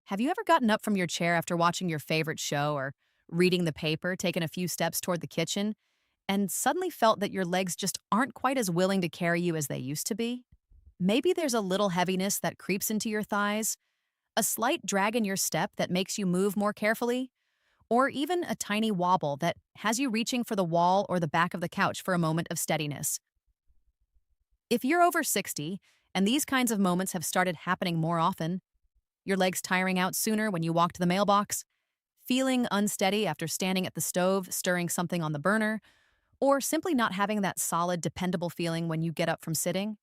Have you ever gotten up from your chair after watching your favorite show or reading the paper, taken a few steps toward the kitchen, and suddenly felt that your legs just aren't quite as willing to carry you as they used to be? Maybe there's a little heaviness that creeps into your thighs, a slight drag in your step that makes you move more carefully, or even a tiny wobble that has you reaching for the wall or the back of the couch for a moment of steadiness. If you're over 60 and these kinds of moments have started happening more often, your legs tiring out sooner when you walk to the mailbox, feeling unsteady after standing at the stove, stirring something on the burner, or simply not having that solid, dependable feeling when you get up from sitting,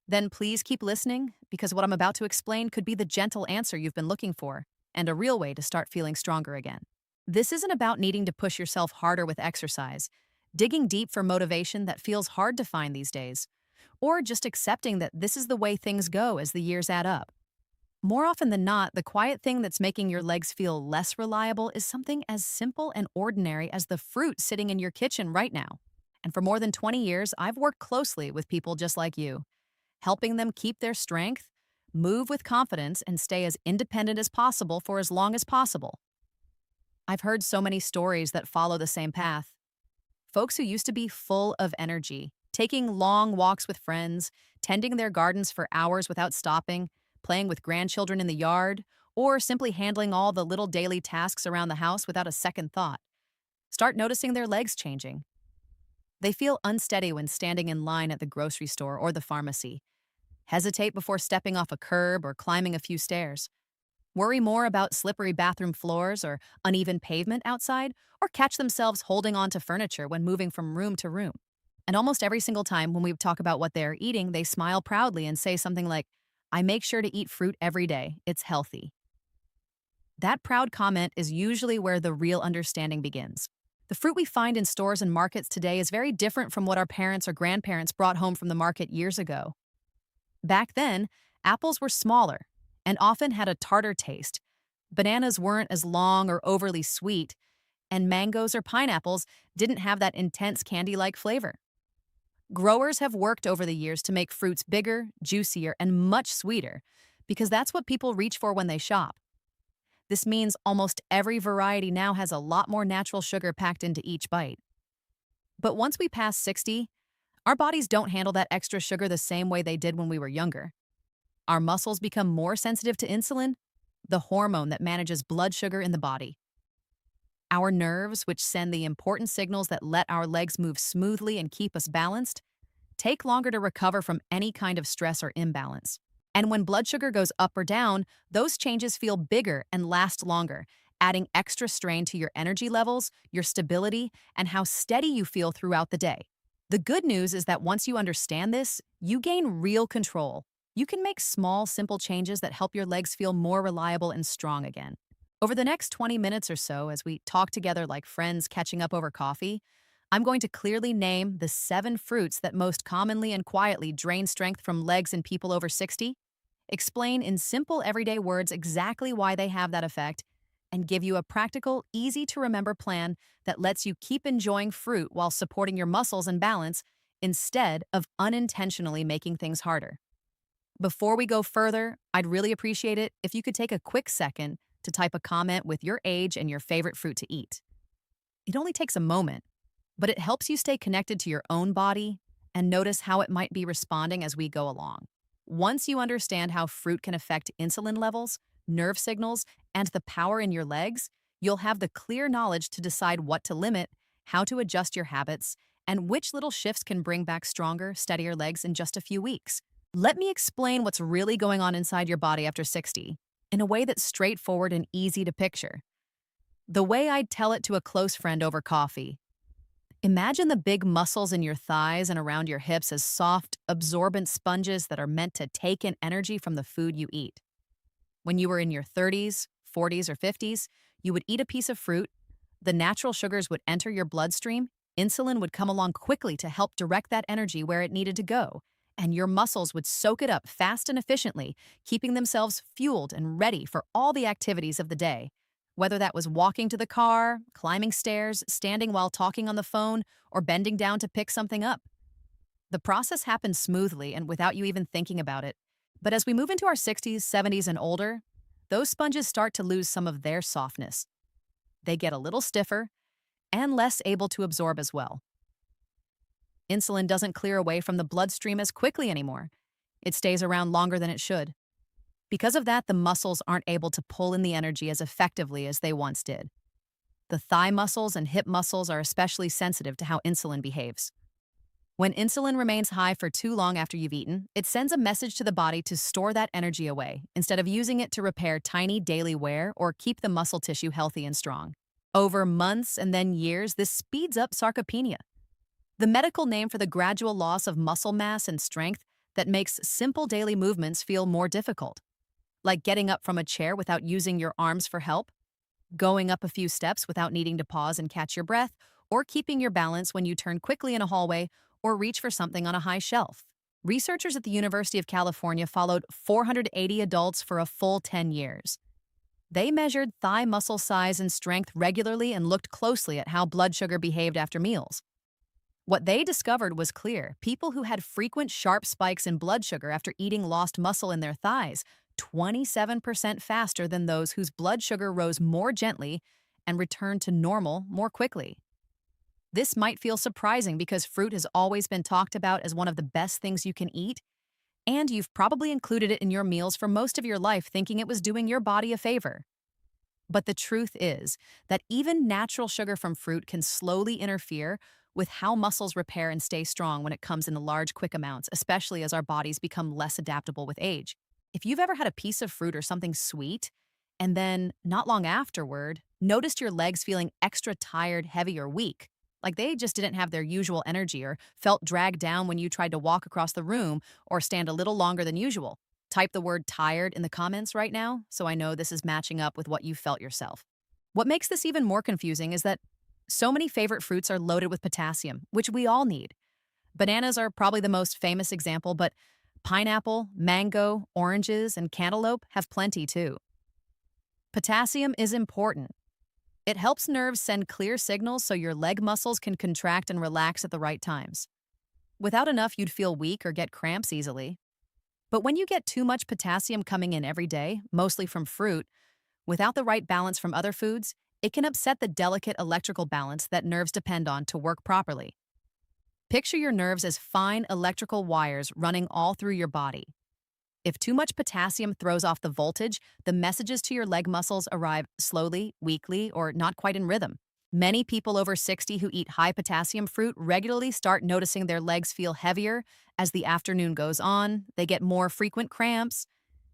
then please keep listening because what I'm about to explain could be the gentle answer you've been looking for and a real way to start feeling stronger again. This isn't about needing to push yourself harder with exercise, digging deep for motivation that feels hard to find these days, or just accepting that this is the way things go as the years add up. More often than not, the quiet thing that's making your legs feel less reliable is something as simple and ordinary as the fruit sitting in your kitchen right now. And for more than 20 years, I've worked closely with people just like you, helping them keep their strength, move with confidence, and stay as independent as possible for as long as possible. I've heard so many stories that follow the same path. Folks who used to be full of energy, taking long walks with friends, tending their gardens for hours without stopping, playing with grandchildren in the yard, or simply handling all the little daily tasks around the house without a second thought. Start noticing their legs changing. They feel unsteady when standing in line at the grocery store or the pharmacy. Hesitate before stepping off a curb or climbing a few stairs. Worry more about slippery bathroom floors or uneven pavement outside, or catch themselves holding on to furniture when moving from room to room. And almost every single time when we talk about what they are eating, they smile proudly and say something like, "I make sure to eat fruit every day. It's healthy." That proud comment is usually where the real understanding begins. The fruit we find in stores and markets today is very different from what our parents or grandparents brought home from the market years ago. Back then, apples were smaller and often had a tartar taste. Bananas weren't as long or overly sweet, and mangoes or pineapples didn't have that intense candy-like flavor. Growers have worked over the years to make fruits bigger, juicier, and much sweeter because that's what people reach for when they shop. This means almost every variety now has a lot more natural sugar packed into each bite. But once we pass 60, our bodies don't handle that extra sugar the same way they did when we were younger. Our muscles become more sensitive to insulin, the hormone that manages blood sugar in the body. Our nerves, which send the important signals that let our legs move smoothly and keep us balanced, take longer to recover from any kind of stress or imbalance. And when blood sugar goes up or down, those changes feel bigger and last longer, adding extra strain to your energy levels, your stability, and how steady you feel throughout the day. The good news is that once you understand this, you gain real control. You can make small, simple changes that help your legs feel more reliable and strong again. Over the next 20 minutes or so, as we talk together like friends catching up over coffee, I'm going to clearly name the 7 fruits that most commonly and quietly drain strength from legs in people over 60, explain in simple everyday words exactly why they have that effect, and give you a practical, easy-to-remember plan that lets you keep enjoying fruit while supporting your muscles and balance instead of unintentionally making things harder. Before we go further, I'd really appreciate it if you could take a quick second to type a comment with your age and your favorite fruit to eat. It only takes a moment, but it helps you stay connected to your own body and notice how it might be responding as we go along. Once you understand how fruit can affect insulin levels, nerve signals, and the power in your legs, you'll have the clear knowledge to decide what to limit, how to adjust your habits, and which little shifts can bring back stronger, steadier legs in just a few weeks. Let me explain what's really going on inside your body after 60 in a way that's straightforward and easy to picture. The way I'd tell it to a close friend over coffee. Imagine the big muscles in your thighs and around your hips as soft, absorbent sponges that are meant to take in energy from the food you eat. When you were in your 30s, 40s, or 50s, you would eat a piece of fruit, the natural sugars would enter your bloodstream, insulin would come along quickly to help direct that energy where it needed to go, and your muscles would soak it up fast and efficiently, keeping themselves fueled and ready for all the activities of the day. Whether that was walking to the car, climbing stairs, standing while talking on the phone, or bending down to pick something up. The process happens smoothly and without you even thinking about it. But as we move into our 60s, 70s, and older, those sponges start to lose some of their softness. They get a little stiffer and less able to absorb as well. Insulin doesn't clear away from the bloodstream as quickly anymore. It stays around longer than it should. Because of that, the muscles aren't able to pull in the energy as effectively as they once did. The thigh muscles and hip muscles are especially sensitive to how insulin behaves. When insulin remains high for too long after you've eaten, it sends a message to the body to store that energy away instead of using it to repair tiny daily wear or keep the muscle tissue healthy and strong. Over months and then years, this speeds up sarcopenia, the medical name for the gradual loss of muscle mass and strength that makes simple daily movements feel more difficult, like getting up from a chair without using your arms for help, going up a few steps without needing to pause and catch your breath, or keeping your balance when you turn quickly in a hallway or reach for something on a high shelf. Researchers at the University of California followed 480 adults for a full 10 years. They measured thigh muscle size and strength regularly and looked closely at how blood sugar behaved after meals. What they discovered was clear. People who had frequent sharp spikes in blood sugar after eating lost muscle in their thighs 27% faster than those whose blood sugar rose more gently and returned to normal more quickly. This might feel surprising because fruit has always been talked about as one of the best things you can eat, and you've probably included it in your meals for most of your life thinking it was doing your body a favor. But the truth is that even natural sugar from fruit can slowly interfere with how muscles repair and stay strong when it comes in the large, quick amounts, especially as our bodies become less adaptable with age. If you've ever had a piece of fruit or something sweet, and then, not long afterward, noticed your legs feeling extra tired, heavy, or weak, like they just didn't have their usual energy or felt dragged down when you tried to walk across the room or stand a little longer than usual, type the word tired in the comments right now so I know this is matching up with what you felt yourself. What makes this even more confusing is that so many favorite fruits are loaded with potassium, which we all need. Bananas are probably the most famous example, but pineapple, mango, oranges, and cantaloupe have plenty too. Potassium is important. It helps nerves send clear signals so your leg muscles can contract and relax at the right times. Without enough, you'd feel weak or get cramps easily. But when you get too much potassium coming in every day, mostly from fruit, without the right balance from other foods, it can upset the delicate electrical balance that nerves depend on to work properly. Picture your nerves as fine electrical wires running all through your body. If too much potassium throws off the voltage, the messages to your leg muscles arrive slowly, weakly, or not quite in rhythm. Many people over 60 who eat high potassium fruit regularly start noticing their legs feel heavier as the afternoon goes on. They get more frequent cramps,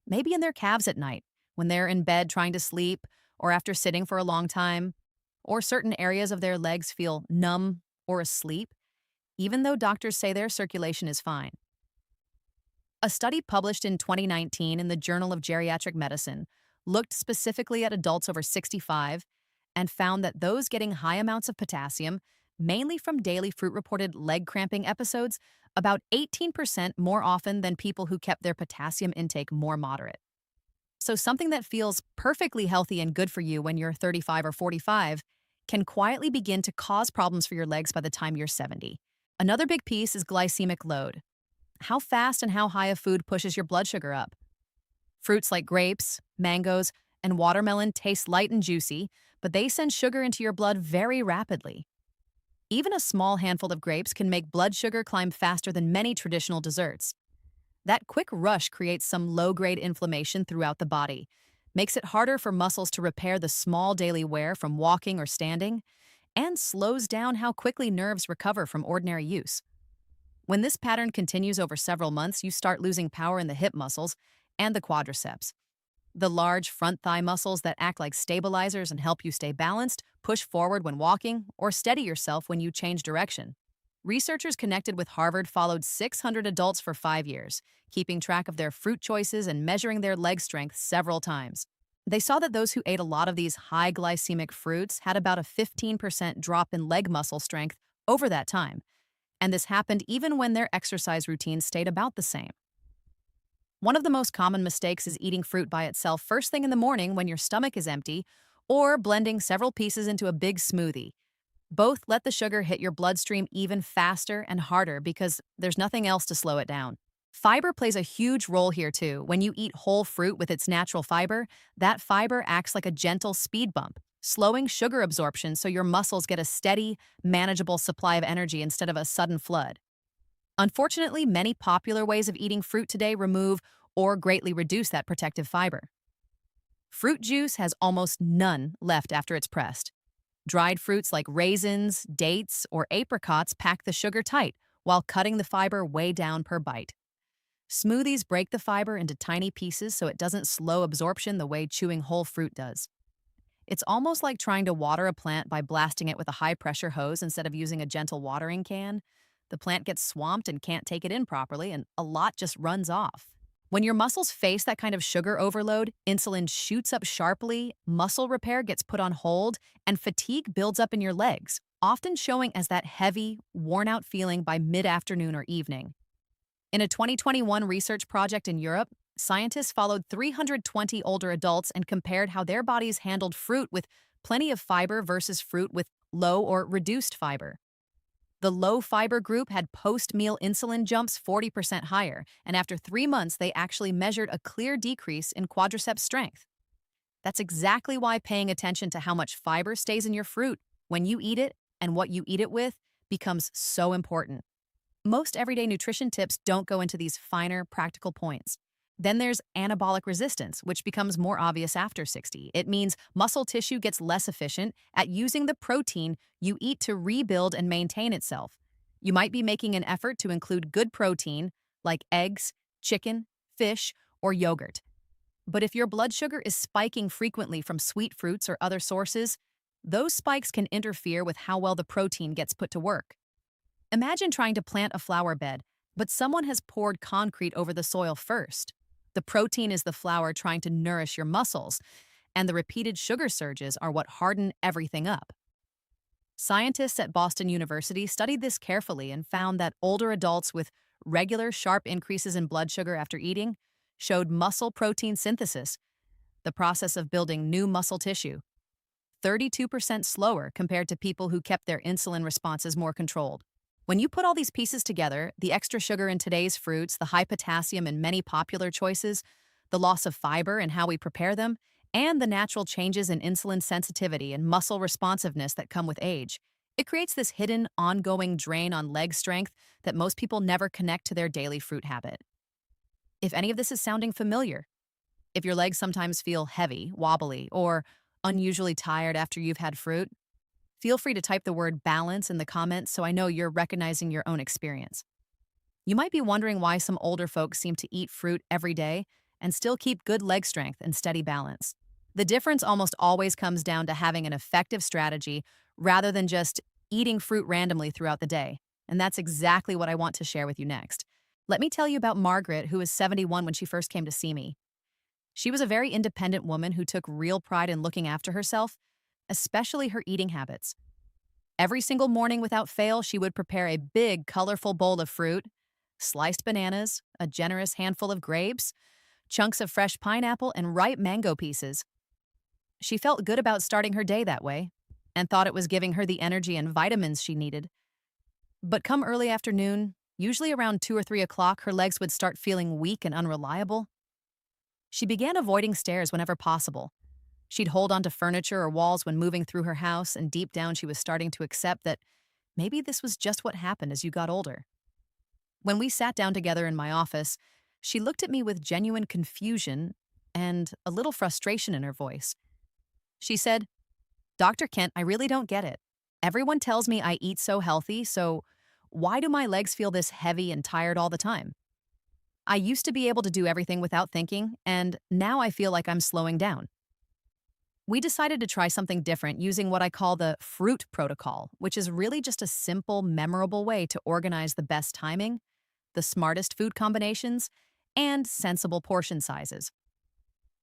maybe in their calves at night, when they're in bed trying to sleep, or after sitting for a long time, or certain areas of their legs feel numb or asleep, even though doctors say their circulation is fine. A study published in 2019 in the Journal of Geriatric Medicine looked specifically at adults over 65 and found that those getting high amounts of potassium, mainly from daily fruit, reported leg cramping episodes about 18% more often than people who kept their potassium intake more moderate. So something that feels perfectly healthy and good for you when you're 35 or 45 can quietly begin to cause problems for your legs by the time you're 70. Another big piece is glycemic load. How fast and how high a food pushes your blood sugar up. Fruits like grapes, mangoes, and watermelon taste light and juicy, but they send sugar into your blood very rapidly. Even a small handful of grapes can make blood sugar climb faster than many traditional desserts. That quick rush creates some low-grade inflammation throughout the body, makes it harder for muscles to repair the small daily wear from walking or standing, and slows down how quickly nerves recover from ordinary use. When this pattern continues over several months, you start losing power in the hip muscles and the quadriceps. The large front thigh muscles that act like stabilizers and help you stay balanced, push forward when walking, or steady yourself when you change direction. Researchers connected with Harvard followed 600 adults for 5 years, keeping track of their fruit choices and measuring their leg strength several times. They saw that those who ate a lot of these high glycemic fruits had about a 15% drop in leg muscle strength over that time, and this happened even when their exercise routines stayed about the same. One of the most common mistakes is eating fruit by itself first thing in the morning when your stomach is empty, or blending several pieces into a big smoothie. Both let the sugar hit your bloodstream even faster and harder because there's nothing else to slow it down. Fiber plays a huge role here too. When you eat whole fruit with its natural fiber, that fiber acts like a gentle speed bump, slowing sugar absorption so your muscles get a steady, manageable supply of energy instead of a sudden flood. Unfortunately, many popular ways of eating fruit today remove or greatly reduce that protective fiber. Fruit juice has almost none left after it's pressed. Dried fruits like raisins, dates, or apricots pack the sugar tight while cutting the fiber way down per bite. Smoothies break the fiber into tiny pieces so it doesn't slow absorption the way chewing whole fruit does. It's almost like trying to water a plant by blasting it with a high-pressure hose instead of using a gentle watering can. The plant gets swamped and can't take it in properly, and a lot just runs off. When your muscles face that kind of sugar overload, insulin shoots up sharply, muscle repair gets put on hold, and fatigue builds up in your legs, often showing as that heavy, worn-out feeling by mid-afternoon or evening. In a 2021 research project in Europe, scientists followed 320 older adults and compared how their bodies handled fruit with plenty of fiber versus fruit with low or reduced fiber. The low fiber group had post-meal insulin jumps 40% higher, and after 3 months, they actually measured a clear decrease in quadriceps strength. That's exactly why paying attention to how much fiber stays in your fruit when you eat it and what you eat it with becomes so important. Most everyday nutrition tips don't go into these finer, practical points. Then there's anabolic resistance, which becomes more obvious after 60. It means muscle tissue gets less efficient at using the protein you eat to rebuild and maintain itself. You might be making an effort to include good protein, like eggs, chicken, fish, or yogurt. But if your blood sugar is spiking frequently from sweet fruits or other sources, those spikes can interfere with how well the protein gets put to work. Imagine trying to plant a flower bed, but someone has poured concrete over the soil first. The protein is the flour trying to nourish your muscles, and the repeated sugar surges are what harden everything up. Scientists at Boston University studied this carefully and found that older adults with regular sharp increases in blood sugar after eating showed muscle protein synthesis, the process of building new muscle tissue, 32% slower compared to people who kept their insulin responses more controlled. When you put all these pieces together, the extra sugar in today's fruits, the high potassium in many popular choices, the loss of fiber and how we prepare them, and the natural changes in insulin sensitivity and muscle responsiveness that come with age, it creates this hidden, ongoing drain on leg strength that most people never connect to their daily fruit habit. If any of this is sounding familiar, if your legs sometimes feel heavy, wobbly, or unusually tired after you've had fruit, feel free to type the word balance in the comments so I know you're recognizing your own experience. You might be wondering why some older folks seem to eat fruit every day and still keep good leg strength and steady balance. The difference almost always comes down to having an effective strategy rather than just eating fruit randomly throughout the day. And that's exactly what I want to share with you next. Let me tell you about Margaret, who was 71 when she first came to see me. She was a very independent woman who took real pride in looking after herself, especially her eating habits. Every single morning without fail, she would prepare a big, colorful bowl of fruit, sliced bananas, a generous handful of grapes, chunks of fresh pineapple, and ripe mango pieces. She felt good about starting her day that way and thought it was giving her the energy and vitamins she needed. But come early afternoon, usually around 2 or 3 o'clock, her legs would start feeling weak and unreliable. She began avoiding stairs whenever possible. She'd hold onto furniture or walls when moving through her house, and deep down she was starting to accept that maybe this was just what happened as you got older. When we sat down together in my office, she looked at me with genuine confusion and a little frustration in her voice. She said, "Dr. Kent, I really don't get it. Everyone tells me I eat so healthy, so why do my legs feel this heavy and tired all the time? I used to be able to do everything without thinking, and now I feel like I'm slowing down." We decided to try something different using what I call the fruit protocol, which is really just a simple, memorable way to organize the best timing, the smartest food combinations, and sensible portion sizes.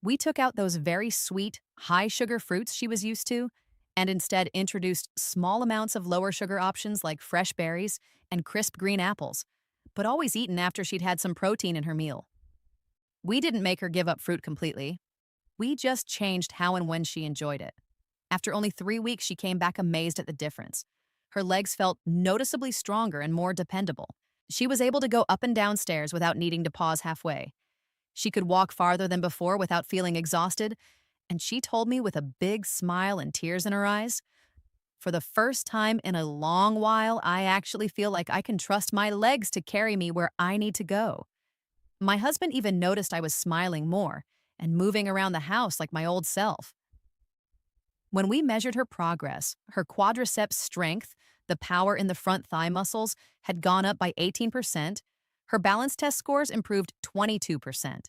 We took out those very sweet, high-sugar fruits she was used to and instead introduced small amounts of lower-sugar options like fresh berries and crisp green apples, but always eaten after she'd had some protein in her meal. We didn't make her give up fruit completely. We just changed how and when she enjoyed it. After only 3 weeks, she came back amazed at the difference. Her legs felt noticeably stronger and more dependable. She was able to go up and down stairs without needing to pause halfway. She could walk farther than before without feeling exhausted, and she told me with a big smile and tears in her eyes, "For the first time in a long while, I actually feel like I can trust my legs to carry me where I need to go." My husband even noticed I was smiling more and moving around the house like my old self. When we measured her progress, her quadriceps strength, the power in the front thigh muscles, had gone up by 18%, her balance test scores improved 22%.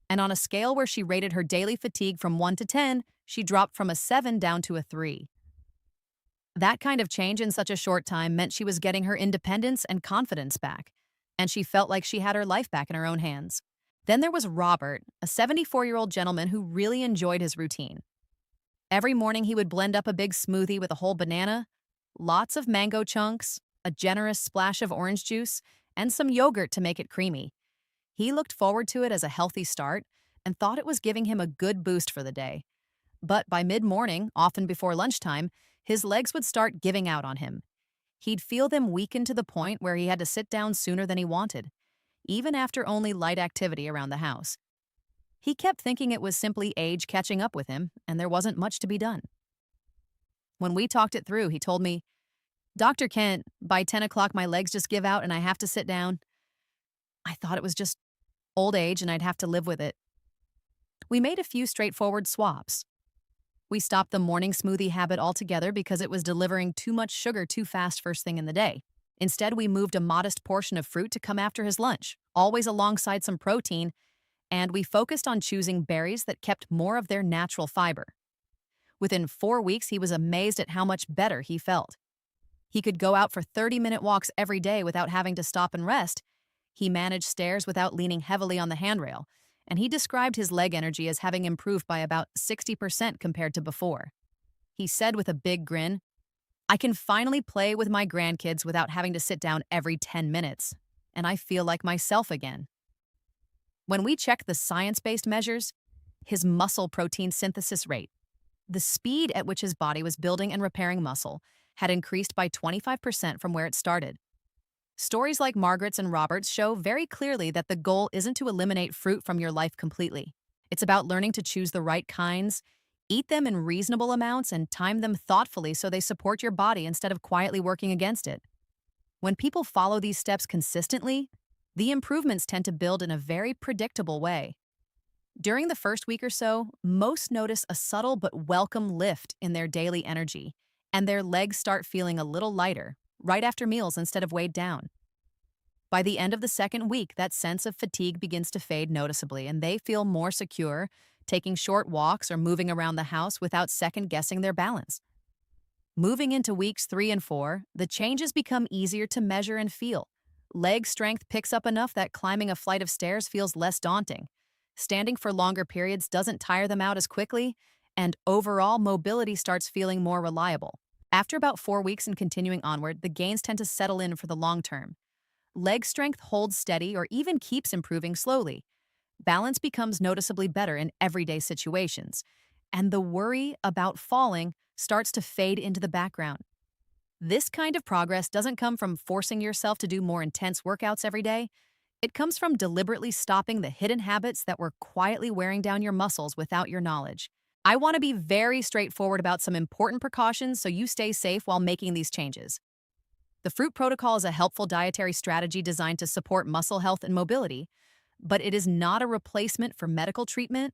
And on a scale where she rated her daily fatigue from 1 to 10, she dropped from a 7 down to a 3. That kind of change in such a short time meant she was getting her independence and confidence back, and she felt like she had her life back in her own hands. Then there was Robert, a 74-year-old gentleman who really enjoyed his routine. Every morning he would blend up a big smoothie with a whole banana, lots of mango chunks, a generous splash of orange juice, and some yogurt to make it creamy. He looked forward to it as a healthy start and thought it was giving him a good boost for the day. But by mid-morning, often before lunchtime, his legs would start giving out on him. He'd feel them weaken to the point where he had to sit down sooner than he wanted, even after only light activity around the house. He kept thinking it was simply age catching up with him, and there wasn't much to be done. When we talked it through, he told me, "Dr. Kent, by 10 o'clock my legs just give out and I have to sit down." I thought it was just old age and I'd have to live with it. We made a few straightforward swaps. We stopped the morning smoothie habit altogether because it was delivering too much sugar too fast first thing in the day. Instead, we moved a modest portion of fruit to come after his lunch, always alongside some protein, and we focused on choosing berries that kept more of their natural fiber. Within 4 weeks, he was amazed at how much better he felt. He could go out for 30-minute walks every day without having to stop and rest. He managed stairs without leaning heavily on the handrail, and he described his leg energy as having improved by about 60% compared to before. He said with a big grin, "I can finally play with my grandkids without having to sit down every 10 minutes, and I feel like myself again." When we checked the science-based measures, his muscle protein synthesis rate, the speed at which his body was building and repairing muscle, had increased by 25% from where it started. Stories like Margaret's and Robert's show very clearly that the goal isn't to eliminate fruit from your life completely. It's about learning to choose the right kinds, eat them in reasonable amounts, and time them thoughtfully so they support your body instead of quietly working against it. When people follow these steps consistently, the improvements tend to build in a very predictable way. During the first week or so, most notice a subtle but welcome lift in their daily energy, and their legs start feeling a little lighter, right after meals instead of weighed down. By the end of the second week, that sense of fatigue begins to fade noticeably, and they feel more secure, taking short walks or moving around the house without second-guessing their balance. Moving into weeks 3 and 4, the changes become easier to measure and feel. Leg strength picks up enough that climbing a flight of stairs feels less daunting. Standing for longer periods doesn't tire them out as quickly, and overall mobility starts feeling more reliable. After about 4 weeks and continuing onward, the gains tend to settle in for the long term. Leg strength holds steady or even keeps improving slowly. Balance becomes noticeably better in everyday situations, and the worry about falling starts to fade into the background. This kind of progress doesn't come from forcing yourself to do more intense workouts every day. It comes from deliberately stopping the hidden habits that were quietly wearing down your muscles without your knowledge. I want to be very straightforward about some important precautions so you stay safe while making these changes. The Fruit Protocol is a helpful dietary strategy designed to support muscle health and mobility, but it is not a replacement for medical treatment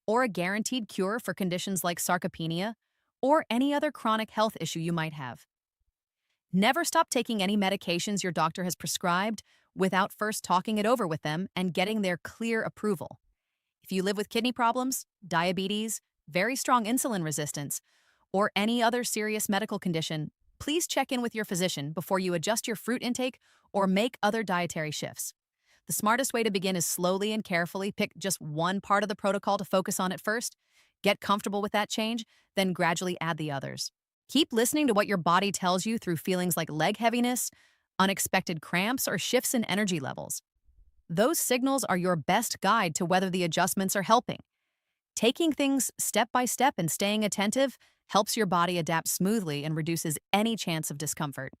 or a guaranteed cure for conditions like sarcopenia or any other chronic health issue you might have. Never stop taking any medications your doctor has prescribed without first talking it over with them and getting their clear approval. If you live with kidney problems, diabetes, very strong insulin resistance, or any other serious medical condition, please check in with your physician before you adjust your fruit intake or make other dietary shifts. The smartest way to begin is slowly and carefully pick just one part of the protocol to focus on at first, get comfortable with that change, then gradually add the others. Keep listening to what your body tells you through feelings like leg heaviness, unexpected cramps, or shifts in energy levels. Those signals are your best guide to whether the adjustments are helping. Taking things step by step and staying attentive helps your body adapt smoothly and reduces any chance of discomfort.